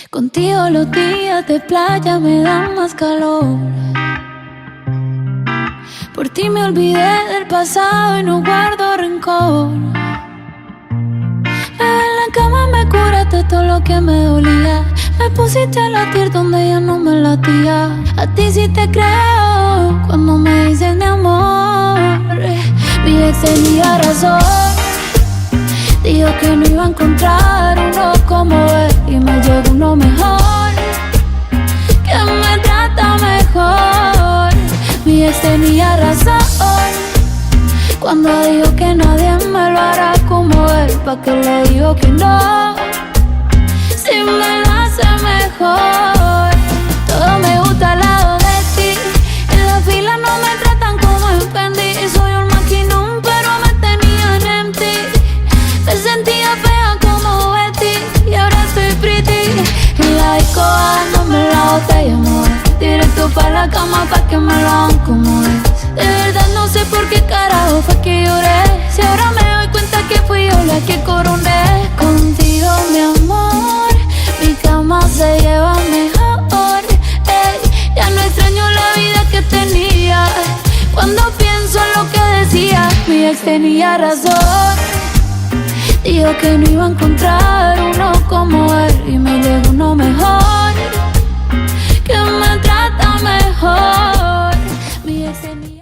Contigo los días de playa me dan más calor. Por ti me olvidé del pasado y no guardo rencor. En la cama me curaste todo lo que me dolía. Me pusiste a latir donde ya no me latía. A ti sí te creo cuando me dices mi amor. Mi ex tenía razón. Dijo que no iba a encontrar uno como él, y me llegó uno mejor, que me trata mejor. Mi ex tenía razón cuando dijo que nadie me lo hará como él. ¿Pa' qué le digo que no? Si me lo hace mejor. Todo me gusta al lado de ti. En la fila no me tratan como en Fendi. Soy un maquinón pero me tenían en ti. Me sentía fea como Betty y ahora estoy pretty. En la disco dándome la botella, mujer. Directo pa' la cama pa' que me lo hagan como es. De verdad no sé por qué carajo fue que lloré. Si ahora me doy cuenta que fui yo la que coroné. Contigo mi amor, mi cama se lleva mejor. Ey, ya no extraño la vida que tenía. Cuando pienso en lo que decía, mi ex tenía razón. Dijo que no iba a encontrar uno como él, y me llegó uno mejor, que me trata mejor.